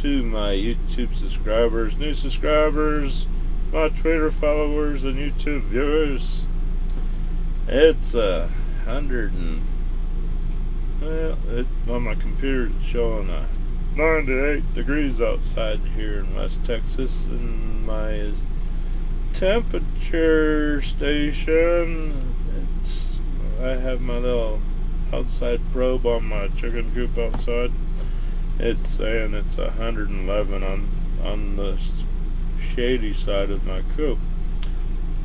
to my YouTube subscribers, new subscribers, my Twitter followers, and YouTube viewers. It's 100 and on my computer it's showing 98 degrees outside here in West Texas, and my temperature station. I have my little outside probe on my chicken coop outside. It's saying it's 111 on the shady side of my coop.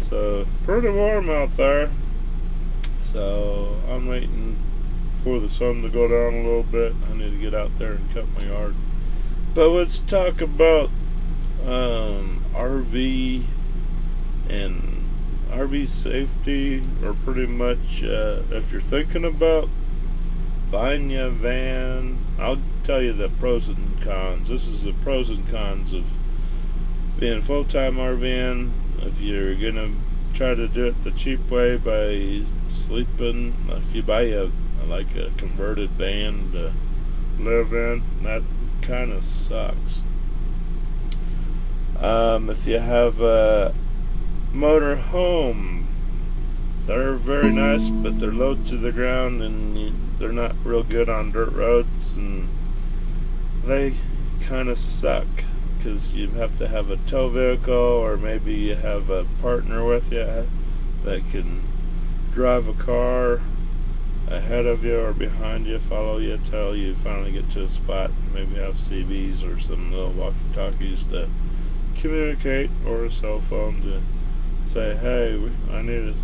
So pretty warm out there. So I'm waiting for the sun to go down a little bit. I need to get out there and cut my yard. But let's talk about RV and RV safety, or pretty much if you're thinking about buying you a van. I'll tell you the pros and cons. This is the pros and cons of being full-time RVing. If you're gonna try to do it the cheap way by sleeping, if you buy a converted van to live in, that kind of sucks. If you have a motor home, they're very nice, but they're low to the ground and they're not real good on dirt roads, and they kind of suck because you have to have a tow vehicle, or maybe you have a partner with you that can drive a car ahead of you or behind you, follow you till you finally get to a spot, and maybe have CBs or some little walkie-talkies to communicate, or a cell phone to say, hey, I need to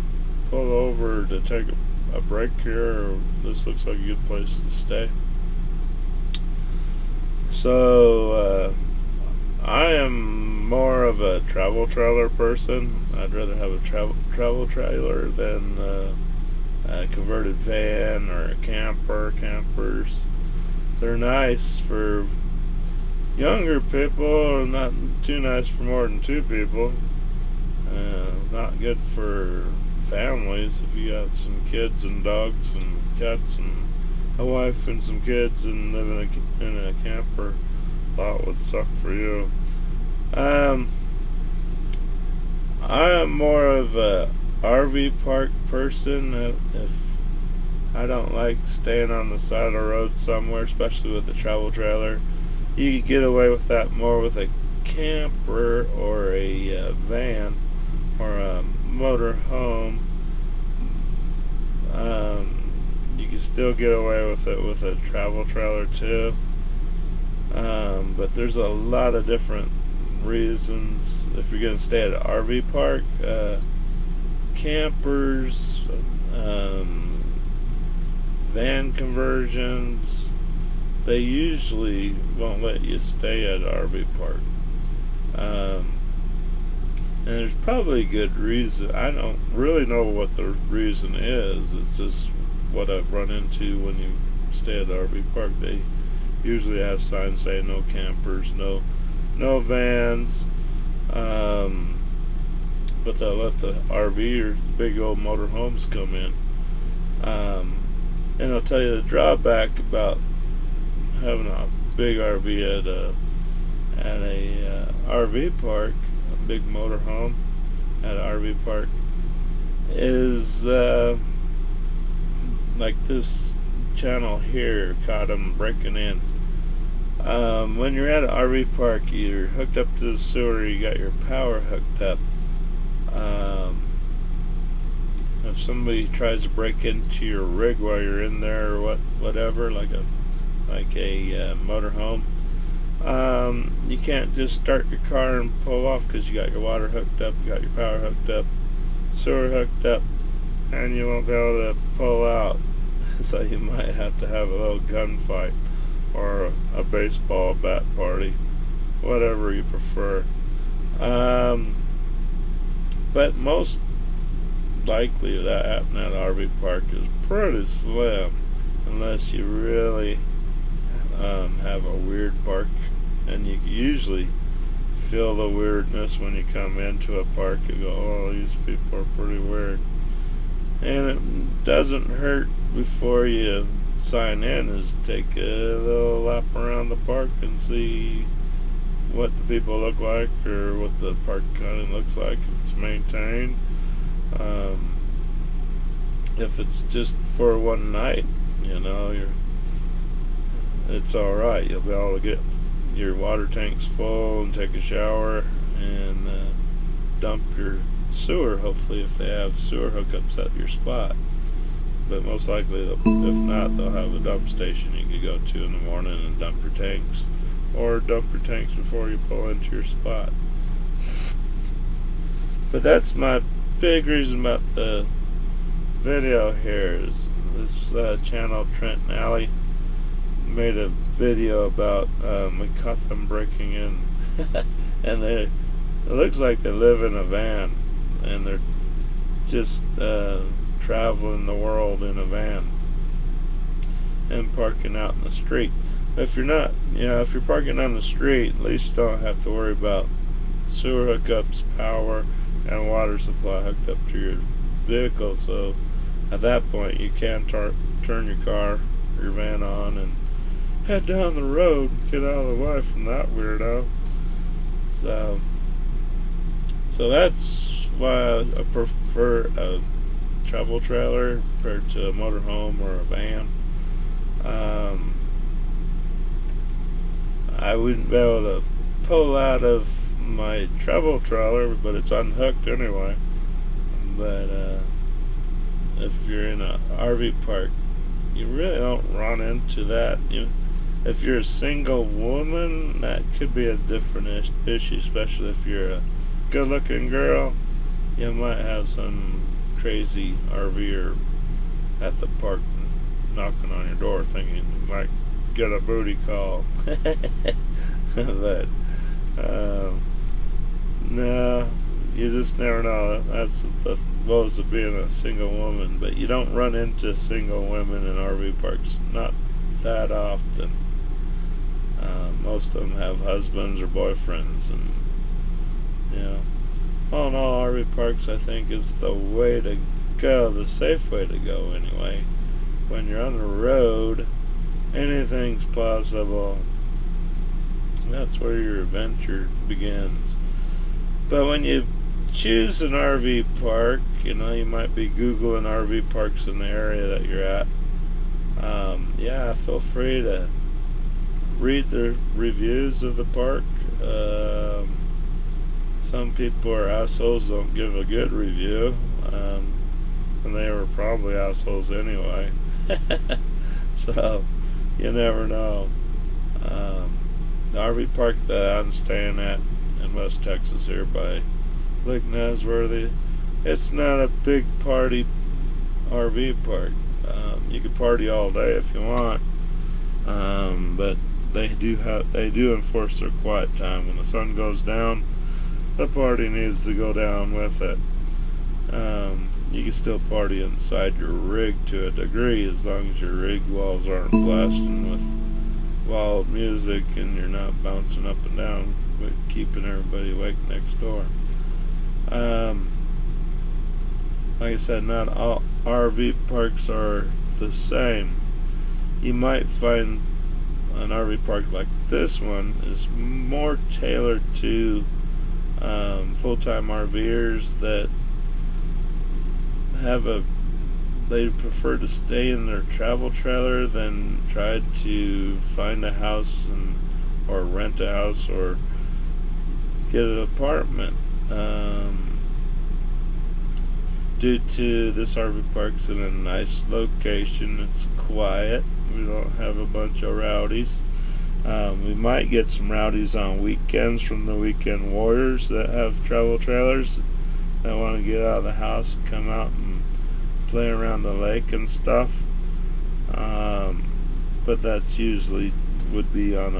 pull over to take a break here, or this looks like a good place to stay. So I am more of a travel trailer person. I'd rather have a travel trailer than a converted van or a campers. They're nice for younger people, not too nice for more than two people. Not good for families. If you got some kids and dogs and cats and a wife and some kids and live in a camper, thought would suck for you. I am more of a RV park person. If I don't like staying on the side of the road somewhere, especially with a travel trailer. You could get away with that more with a camper or a van or a motor home. You can still get away with it with a travel trailer too. But there's a lot of different reasons if you're going to stay at an RV park. Campers, van conversions, they usually won't let you stay at an RV park. And there's probably a good reason. I don't really know what the reason is. It's just what I've run into when you stay at an RV park. They usually have signs saying no campers, no vans, but they'll let the RV or big old motor homes come in. And I'll tell you the drawback about having a big RV at a RV park, a big motor home at an RV park, is like this channel here caught them breaking in. When you're at an RV park, you're hooked up to the sewer, you got your power hooked up. If somebody tries to break into your rig while you're in there, or whatever, like a motor home, you can't just start your car and pull off because you got your water hooked up, you got your power hooked up, sewer hooked up, and you won't be able to pull out. So you might have to have a little gunfight or a baseball bat party, whatever you prefer. But most likely that happening at an RV park is pretty slim, unless you really have a weird park, and you usually feel the weirdness when you come into a park. You go, oh, these people are pretty weird. And it doesn't hurt before you sign in is take a little lap around the park and see what the people look like or what the park kind of looks like. If it's maintained. Um, if it's just for one night, it's all right. You'll be able to get your water tanks full and take a shower and dump your sewer. Hopefully, if they have sewer hookups at your spot. But most likely, if not, they'll have a dump station you can go to in the morning and dump your tanks, or dump your tanks before you pull into your spot. But that's my big reason about the video here is this channel, Trent and Allie, made a video about we caught them breaking in and it looks like they live in a van and they're just traveling the world in a van and parking out in the street. If you're not, if you're parking on the street, at least you don't have to worry about sewer hookups, power, and water supply hooked up to your vehicle. So at that point, you can turn your car, your van on, and head down the road, get out of the way from that weirdo. So that's why I prefer a travel trailer compared to a motorhome or a van. I wouldn't be able to pull out of my travel trailer, but it's unhooked anyway. But if you're in an RV park, you really don't run into that. If you're a single woman, that could be a different issue, especially if you're a good-looking girl. You might have some crazy RVer at the park knocking on your door thinking you might get a booty call. But no, you just never know. That's the woes of being a single woman. But you don't run into single women in RV parks, not that often. Most of them have husbands or boyfriends, and all in all, RV parks I think is the way to go, the safe way to go anyway. When you're on the road, anything's possible. That's where your adventure begins. But when you choose an RV park, you might be Googling RV parks in the area that you're at. Feel free to read the reviews of the park. Some people are assholes, don't give a good review, and they were probably assholes anyway. So you never know. The RV park that I'm staying at in West Texas here by Lake Nasworthy, it's not a big party RV park. You can party all day if you want, but they do enforce their quiet time. When the sun goes down, the party needs to go down with it. You can still party inside your rig to a degree as long as your rig walls aren't blasting with wild music and you're not bouncing up and down but keeping everybody awake next door. Like I said, not all RV parks are the same. You might find an RV park like this one is more tailored to full-time RVers that they prefer to stay in their travel trailer than try to find a house or rent a house or get an apartment. Due to this RV park's in a nice location, it's quiet. We don't have a bunch of rowdies. We might get some rowdies on weekends from the weekend warriors that have travel trailers that want to get out of the house and come out and play around the lake and stuff. But that's usually would be on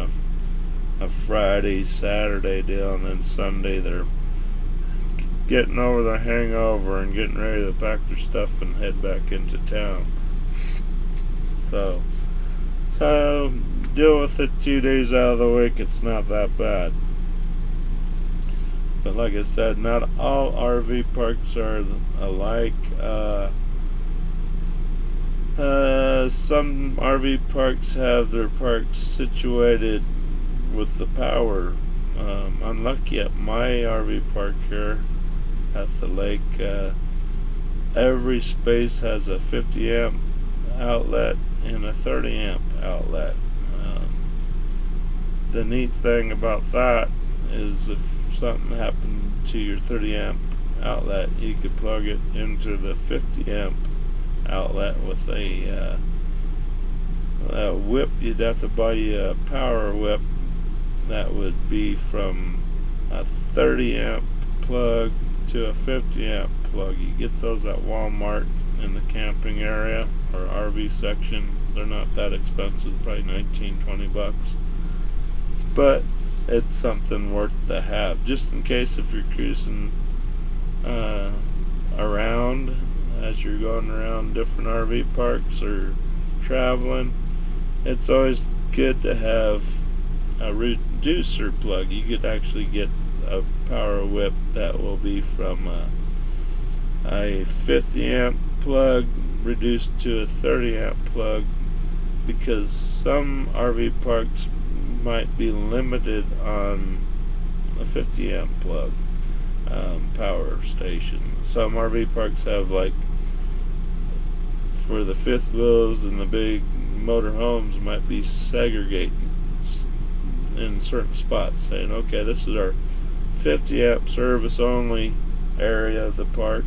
a Friday, Saturday deal, and then Sunday they're getting over their hangover and getting ready to pack their stuff and head back into town. So deal with it 2 days out of the week. It's not that bad. But like I said, not all RV parks are alike. Some RV parks have their parks situated with the power I'm lucky at my RV park here at the lake. Every space has a 50 amp outlet and a 30 amp outlet. The neat thing about that is if something happened to your 30 amp outlet, you could plug it into the 50 amp outlet with a whip. You'd have to buy you a power whip that would be from a 30 amp plug to a 50 amp plug. You get those at Walmart in the camping area or RV section. They're not that expensive, probably 19-20 bucks, but it's something worth to have just in case if you're cruising around as you're going around different RV parks or traveling. It's always good to have a reducer plug. You could actually get a power whip that will be from a 50 amp plug reduced to a 30 amp plug, because some RV parks might be limited on a 50 amp plug power station. Some RV parks have, like, for the fifth wheels and the big motorhomes, might be segregating in certain spots, saying, okay, this is our 50 amp service only area of the park.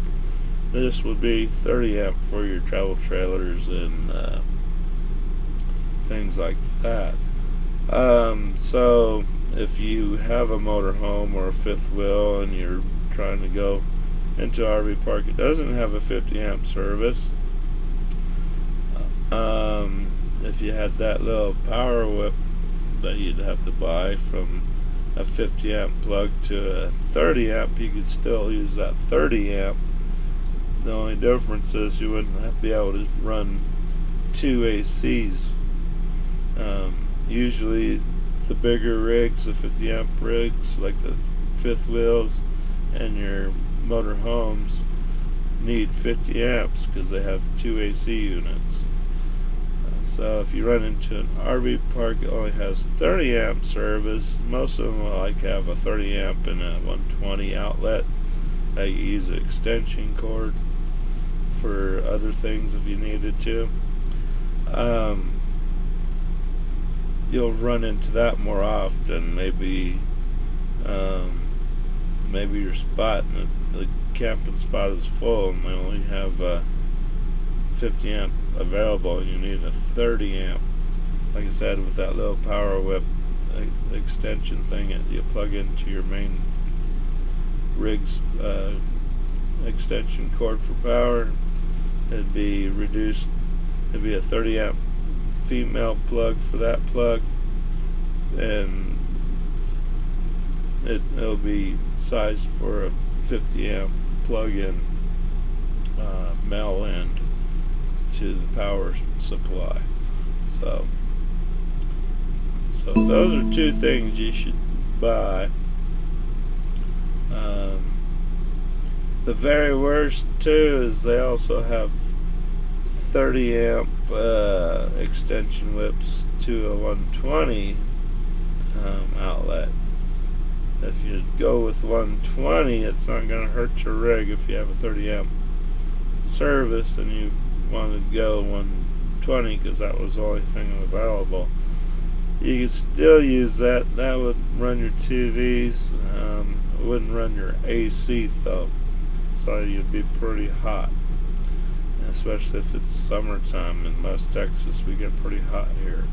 This would be 30 amp for your travel trailers and things like that. So if you have a motorhome or a fifth wheel and you're trying to go into an RV park, it doesn't have a 50 amp service. If you had that little power whip that you'd have to buy from a 50 amp plug to a 30 amp, you could still use that 30 amp. The only difference is you wouldn't be able to run two ACs. Usually the bigger rigs, the 50 amp rigs, like the fifth wheels and your motor homes, need 50 amps because they have two AC units. So if you run into an RV park that only has 30 amp service, most of them will like have a 30 amp and a 120 outlet that you use an extension cord for other things if you needed to. You'll run into that more often. Maybe your spot, the camping spot is full and they only have 50 amp available and you need a 30 amp. Like I said, with that little power whip extension thing that you plug into your main rig's extension cord for power, it'd be reduced. It'd be a 30 amp female plug for that plug, and it'll be sized for a 50 amp plug-in male end to the power supply. So those are two things you should buy. The very worst too is they also have 30 amp extension whips to a 120 outlet. If you go with 120, it's not going to hurt your rig if you have a 30 amp service and you wanted to go 120 because that was the only thing available. You could still use that. That would run your TVs. It wouldn't run your AC though, so you'd be pretty hot, especially if it's summertime. In West Texas, we get pretty hot here,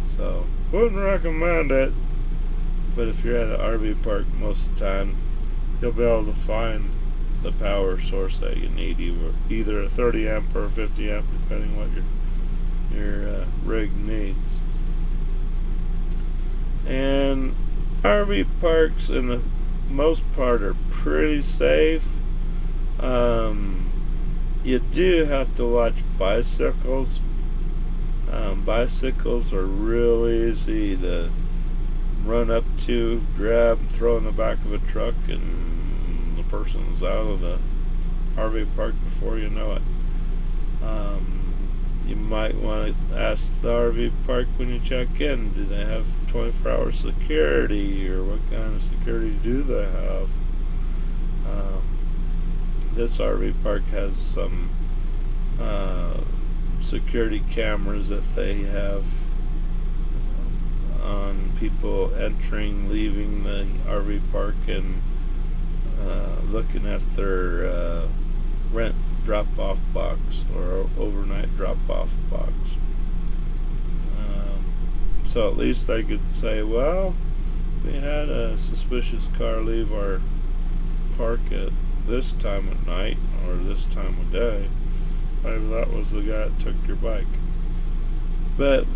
so wouldn't recommend it. But if you're at an RV park most of the time, you'll be able to find the power source that you need, either a 30 amp or a 50 amp, depending what your rig needs. And RV parks, in the most part, are pretty safe. You do have to watch bicycles. Bicycles are real easy to run up to, grab, throw in the back of a truck, and the person's out of the RV park before you know it. You might want to ask the RV park when you check in, do they have 24-hour security, or what kind of security do they have? This RV park has some security cameras that they have on people entering, leaving the RV park, and looking at their rent drop-off box or overnight drop-off box. So at least they could say, well, we had a suspicious car leave our park at this time of night or this time of day. Maybe that was the guy that took your bike. But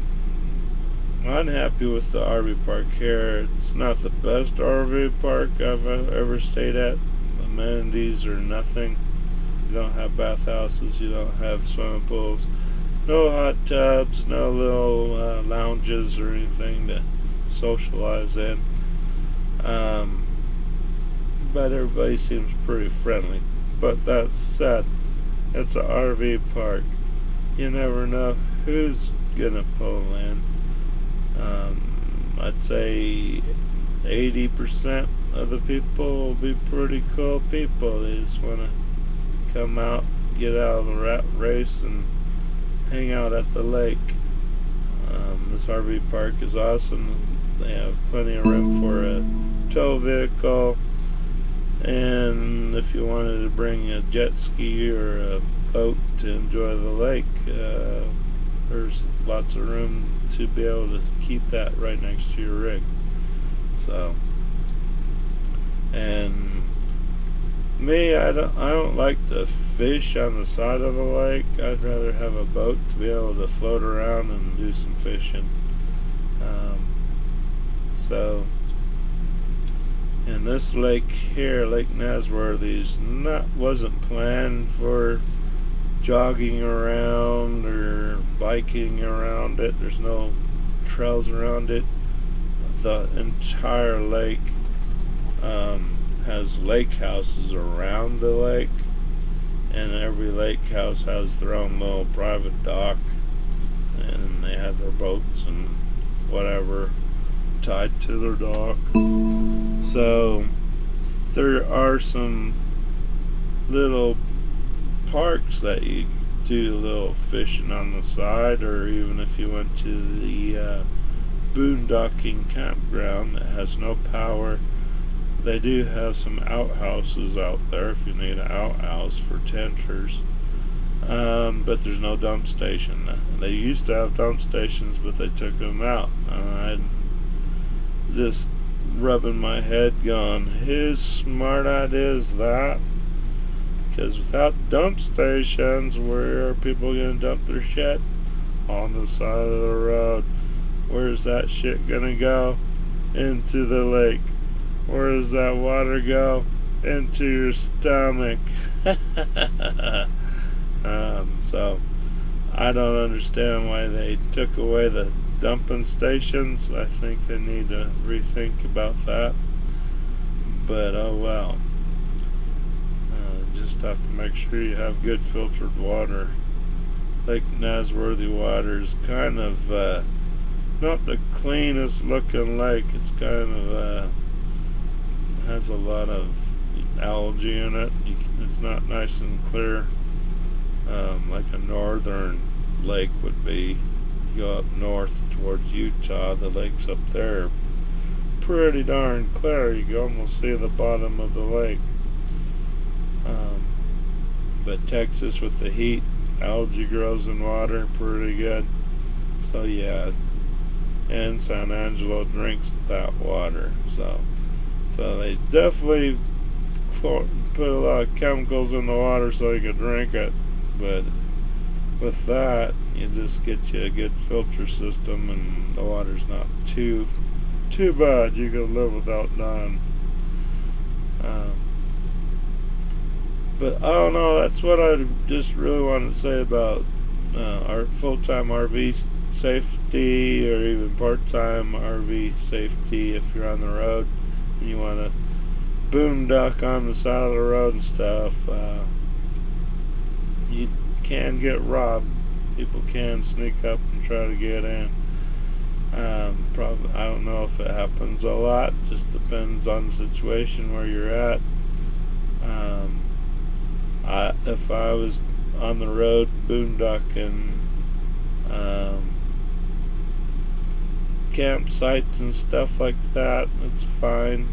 I'm happy with the RV park here. It's not the best RV park I've ever stayed at. Amenities are nothing. You don't have bathhouses, you don't have swimming pools, no hot tubs, no little lounges or anything to socialize in. But everybody seems pretty friendly. But that said, it's an RV park. You never know who's gonna pull in. I'd say 80% of the people will be pretty cool people. They just want to come out, get out of the rat race, and hang out at the lake. This RV park is awesome. They have plenty of room for a tow vehicle, and if you wanted to bring a jet ski or a boat to enjoy the lake, there's lots of room to be able to keep that right next to your rig. So, and me, I don't like to fish on the side of the lake. I'd rather have a boat to be able to float around and do some fishing. And this lake here, Lake Nasworthy, wasn't planned for jogging around or biking around it. There's no trails around it. The entire lake has lake houses around the lake, and every lake house has their own little private dock, and they have their boats and whatever tied to their dock. So there are some little parks that you do a little fishing on the side, or even if you went to the boondocking campground that has no power, they do have some outhouses out there if you need an outhouse for tenters. But there's no dump station. They used to have dump stations, but they took them out. I'm just rubbing my head going, whose smart idea is that? Because without dump stations, where are people going to dump their shit? On the side of the road. Where's that shit going to go? Into the lake. Where does that water go? Into your stomach. So I don't understand why they took away the dumping stations. I think they need to rethink about that. But oh well. Just have to make sure you have good filtered water. Lake Nasworthy water is kind of not the cleanest looking lake. It's kind of has a lot of algae in it. It's not nice and clear like a northern lake would be. You go up north towards Utah, the lakes up there are pretty darn clear. You can almost see the bottom of the lake. But Texas, with the heat, algae grows in water pretty good. So yeah, and San Angelo drinks that water. So they definitely put a lot of chemicals in the water so you can drink it. But with that, you just get you a good filter system, and the water's not too bad. You can live without dying. But I don't know, that's what I just really wanted to say about our full-time RV safety, or even part-time RV safety if you're on the road and you want to boondock on the side of the road and stuff. You can get robbed. People can sneak up and try to get in. Probably, I don't know if it happens a lot. Just depends on the situation where you're at. Um, if I was on the road boondocking, um, campsites and stuff like that, it's fine.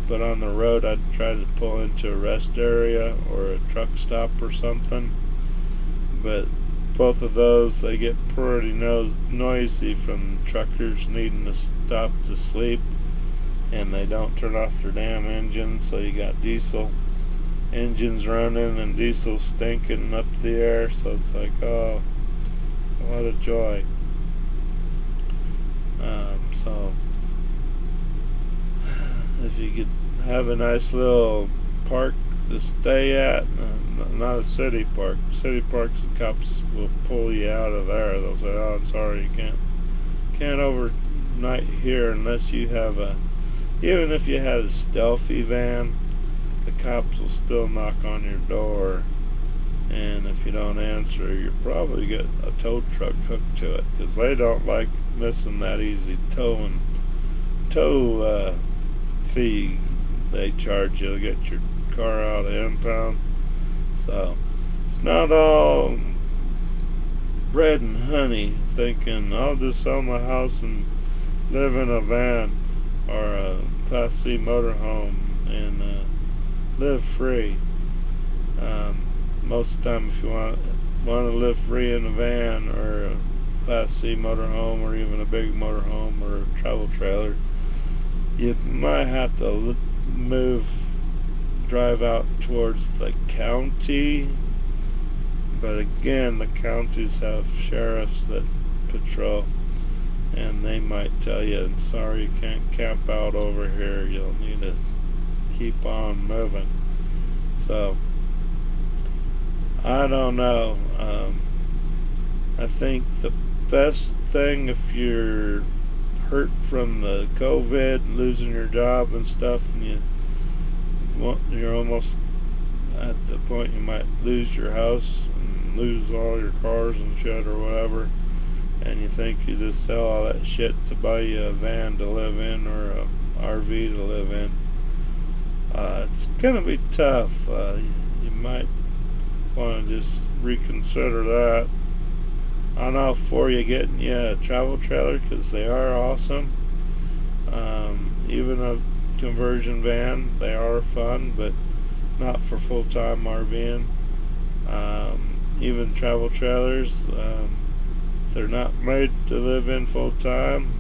But on the road, I'd try to pull into a rest area or a truck stop or something. But both of those, they get pretty noisy from truckers needing to stop to sleep, and they don't turn off their damn engines, so you got diesel engines running and diesel stinking up the air, so it's like, oh, what a joy. So if you could have a nice little park to stay at, not a city park. City parks, the cops will pull you out of there. They'll say, "Oh, I'm sorry, you can't overnight here unless you have a." Even if you had a stealthy van, the cops will still knock on your door, and if you don't answer, you probably get a tow truck hooked to it, because they don't like missing that easy tow fee they charge you to get your car out of impound. So it's not all bread and honey thinking I'll just sell my house and live in a van or a Class C motorhome and live free. Most of the time, if you want to live free in a van or a Class C motorhome or even a big motorhome or a travel trailer, you might have to drive out towards the county. But again, the counties have sheriffs that patrol, and they might tell you, sorry, you can't camp out over here, you'll need to keep on moving. So I don't know. I think the best thing, if you're hurt from the COVID, losing your job and stuff, and you're almost at the point you might lose your house and lose all your cars and shit or whatever, and you think you just sell all that shit to buy you a van to live in or a RV to live in, it's gonna be tough. You might want to just reconsider that. I'm all for you getting you a travel trailer, because they are awesome. Even a conversion van, they are fun, but not for full-time RVing. Even travel trailers, they're not made to live in full-time.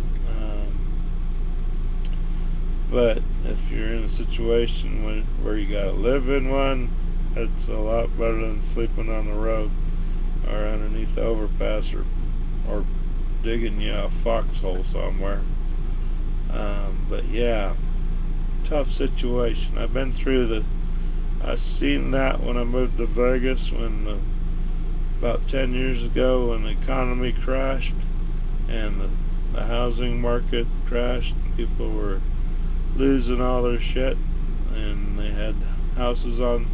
But if you're in a situation where you gotta live in one, it's a lot better than sleeping on the road or underneath the overpass or digging you a foxhole somewhere. But yeah, tough situation. I've been through I seen that when I moved to Vegas about 10 years ago, when the economy crashed and the housing market crashed. People were losing all their shit, and they had houses on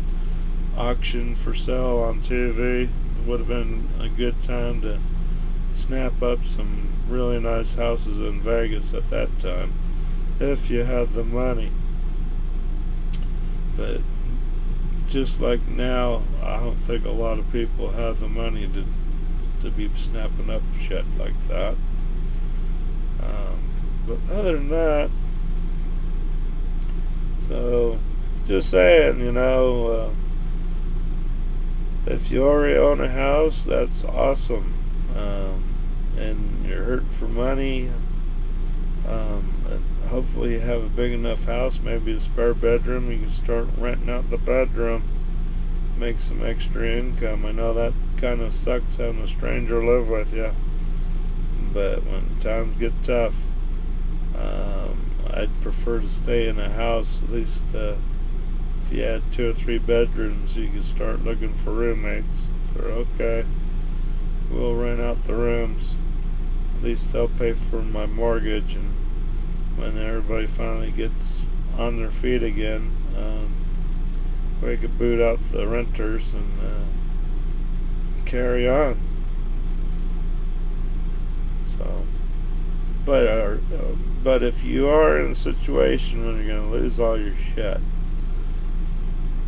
auction for sale on TV. It would have been a good time to snap up some really nice houses in Vegas at that time, if you have the money. But just like now, I don't think a lot of people have the money to be snapping up shit like that. But other than that, so just saying, if you already own a house, that's awesome. And you're hurting for money. Hopefully you have a big enough house, maybe a spare bedroom. You can start renting out the bedroom, make some extra income. I know that kind of sucks having a stranger live with you, but when times get tough, I'd prefer to stay in a house. At least if you had 2 or 3 bedrooms, you could start looking for roommates. If they're okay, we'll rent out the rooms. At least they'll pay for my mortgage, and when everybody finally gets on their feet again, we could boot out the renters and carry on. So, but if you are in a situation where you're going to lose all your shit,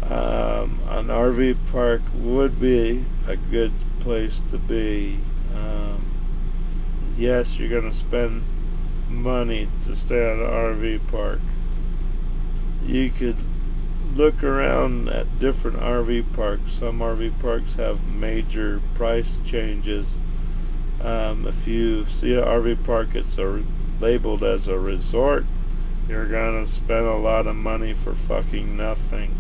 an RV park would be a good place to be. Yes, you're going to spend money to stay at an RV park. You could look around at different RV parks. Some RV parks have major price changes. If you see an RV park it's labeled as a resort, you're going to spend a lot of money for fucking nothing.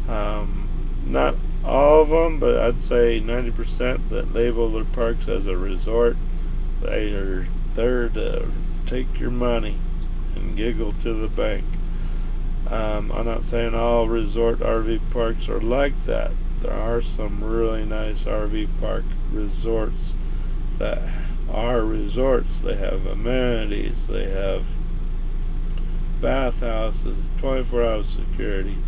Not all of them, but I'd say 90% that label their parks as a resort, they are there to take your money and giggle to the bank. I'm not saying all resort RV parks are like that. There are some really nice RV park resorts that are resorts. They have amenities, they have bathhouses, 24-hour security.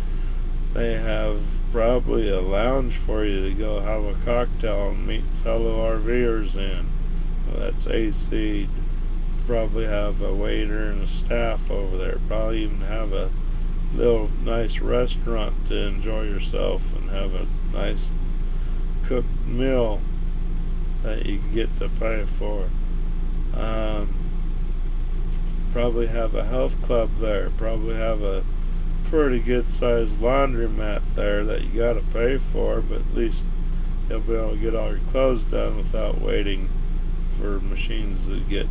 They have probably a lounge for you to go have a cocktail and meet fellow RVers in. That's AC. Probably have a waiter and a staff over there. Probably even have a little nice restaurant to enjoy yourself and have a nice cooked meal that you get to pay for. Probably have a health club there. Probably have a pretty good sized laundromat there that you gotta pay for, but at least you'll be able to get all your clothes done without waiting for machines to get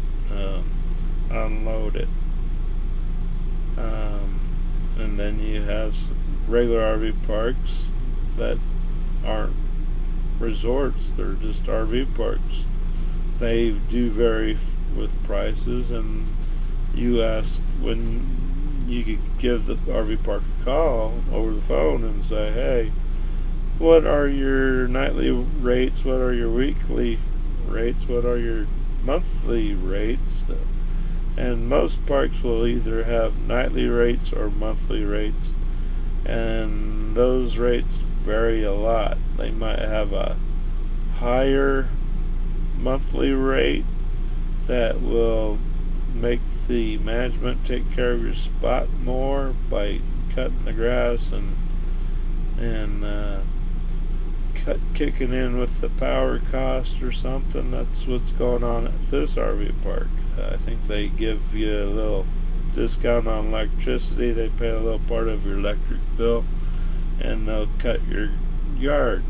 unloaded. And then you have regular RV parks that aren't resorts, they're just RV parks. They do vary with prices, and you ask when you could give the RV park a call over the phone and say, hey, what are your nightly rates, what are your weekly rates, what are your monthly rates? And most parks will either have nightly rates or monthly rates, and those rates vary a lot. They might have a higher monthly rate that will make the management take care of your spot more by cutting the grass and kicking in with the power cost or something. That's what's going on at this RV park. I think they give you a little discount on electricity. They pay a little part of your electric bill, and they'll cut your yard.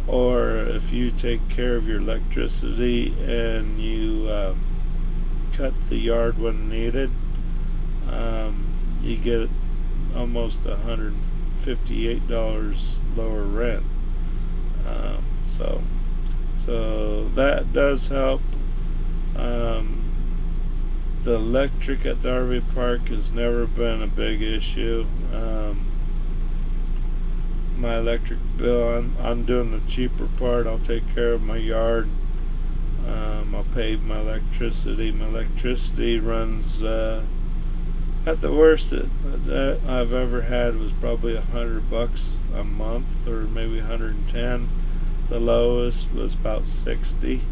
Or if you take care of your electricity and you cut the yard when needed, you get almost $158 lower rent. So that does help. The electric at the RV park has never been a big issue. My electric bill, I'm doing the cheaper part. I'll take care of my yard. I'll pay my electricity. My electricity runs at the worst that I've ever had was probably $100 a month, or maybe 110. The lowest was about 60.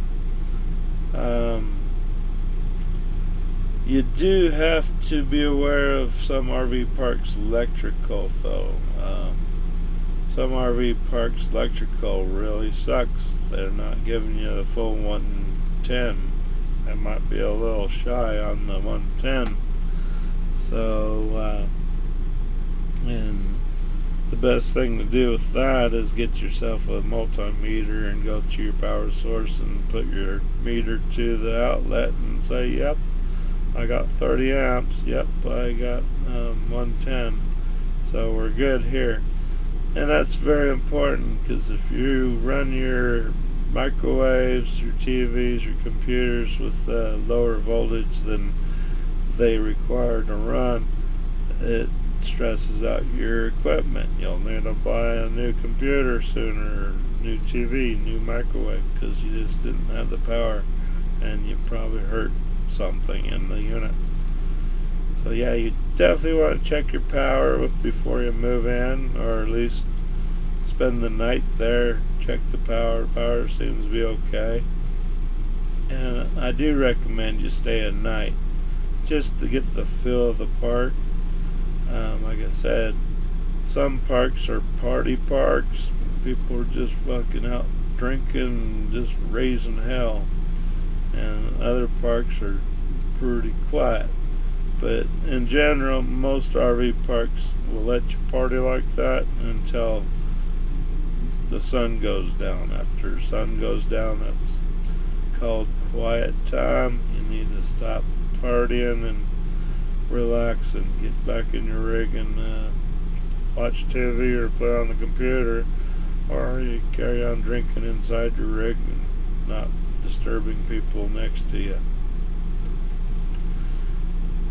You do have to be aware of some RV parks' electrical, though. Some RV parks' electrical really sucks. They're not giving you the full 110. They might be a little shy on the 110. So, and the best thing to do with that is get yourself a multimeter and go to your power source and put your meter to the outlet and say, yep, I got 30 amps, yep, I got 110, so we're good here. And that's very important, because if you run your microwaves, your TVs, your computers with lower voltage than they require to run, it stresses out your equipment. You'll need to buy a new computer sooner, new TV, new microwave, because you just didn't have the power, and you probably hurt something in the unit. So yeah, you definitely want to check your power before you move in, or at least spend the night there. Check the power. Power seems to be okay. and I do recommend you stay at night just to get the feel of the park. Like I said, some parks are party parks. People are just fucking out drinking, just raising hell. And other parks are pretty quiet. But in general, most RV parks will let you party like that until the sun goes down. After the sun goes down, that's called quiet time. You need to stop partying and relax and get back in your rig and watch TV or play on the computer, or you carry on drinking inside your rig and not disturbing people next to you.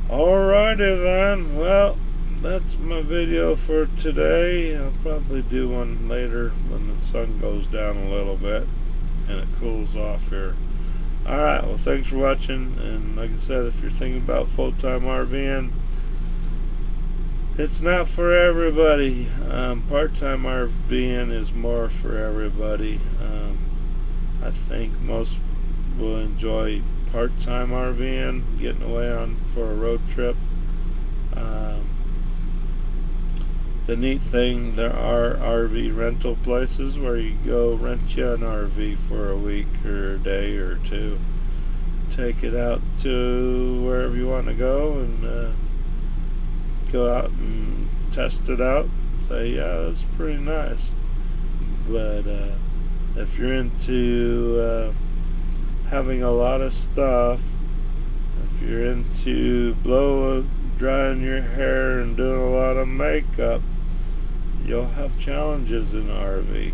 Alrighty then, well, that's my video for today. I'll probably do one later when the sun goes down a little bit and it cools off here. Alright, well, thanks for watching, and like I said, if you're thinking about full-time RVing, it's not for everybody. Part-time RVing is more for everybody. I think most will enjoy part-time RVing, getting away on for a road trip. The neat thing, there are RV rental places where you go rent you an RV for a week or a day or two. Take it out to wherever you want to go and go out and test it out. Say, yeah, that's pretty nice. But if you're into having a lot of stuff, if you're into drying your hair and doing a lot of makeup, you'll have challenges in RV.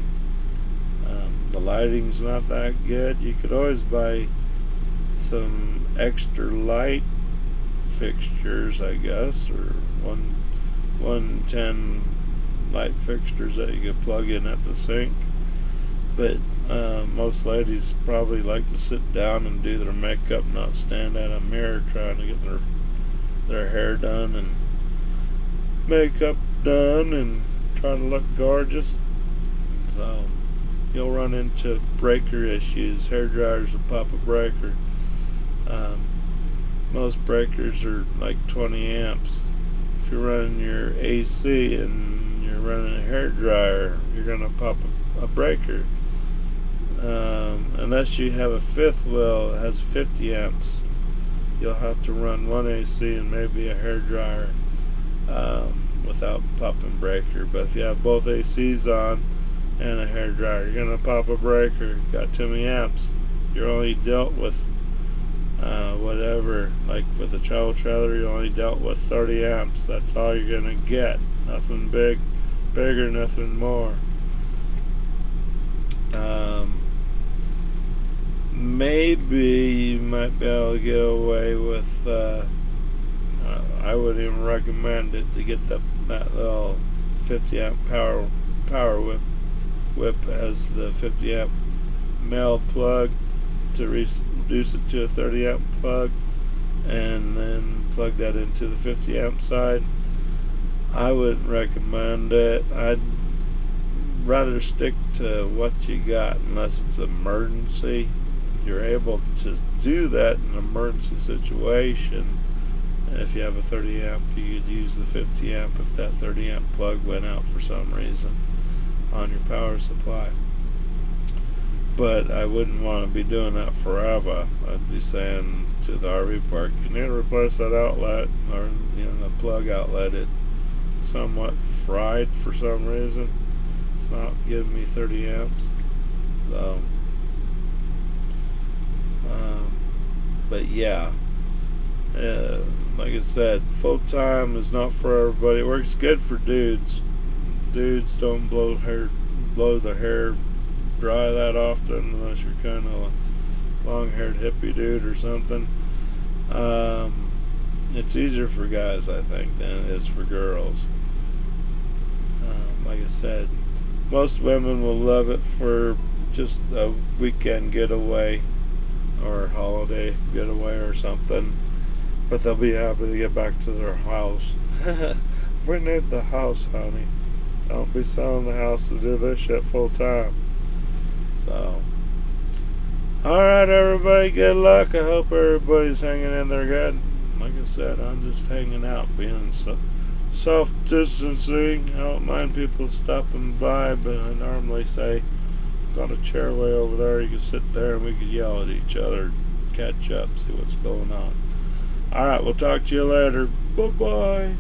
The lighting's not that good. You could always buy some extra light fixtures, I guess, or 110 light fixtures that you could plug in at the sink. But most ladies probably like to sit down and do their makeup, not stand at a mirror trying to get their hair done and makeup done and trying to look gorgeous. So you'll run into breaker issues. Hair dryers will pop a breaker. Most breakers are like 20 amps. If you're running your AC and you're running a hair dryer, you're gonna pop a breaker. Unless you have a fifth wheel that has 50 amps, you'll have to run one AC and maybe a hair dryer without popping breaker. But if you have both ACs on and a hair dryer, you're gonna pop a breaker. Got too many amps. You're only dealt with whatever. Like with the travel trailer, you only dealt with 30 amps. That's all you're gonna get. Nothing bigger, nothing more. Maybe you might be able to get away with. I would even recommend it to get that little 50 amp power whip as the 50 amp male plug to reduce it to a 30 amp plug, and then plug that into the 50 amp side. I wouldn't recommend it. I'd rather stick to what you got unless it's an emergency. You're able to do that in an emergency situation. If you have a 30 amp, you could use the 50 amp if that 30 amp plug went out for some reason on your power supply. But I wouldn't want to be doing that forever. I'd be saying to the RV park, you need to replace that outlet, or the plug outlet. It's somewhat fried for some reason. It's not giving me 30 amps. So but yeah, like I said, full time is not for everybody. It works good for dudes. Dudes don't blow their hair dry that often unless you're kind of a long-haired hippie dude or something. It's easier for guys, I think, than it is for girls. Like I said, most women will love it for just a weekend getaway or holiday getaway or something, but they'll be happy to get back to their house. We need the house, honey. Don't be selling the house to do this shit full time. So Alright, everybody, good luck. I hope everybody's hanging in there good. Like I said, I'm just hanging out, being self-distancing. I don't mind people stopping by, but I normally say, got a chair way over there, you can sit there and we can yell at each other, catch up, see what's going on. Alright, we'll talk to you later. Bye-bye.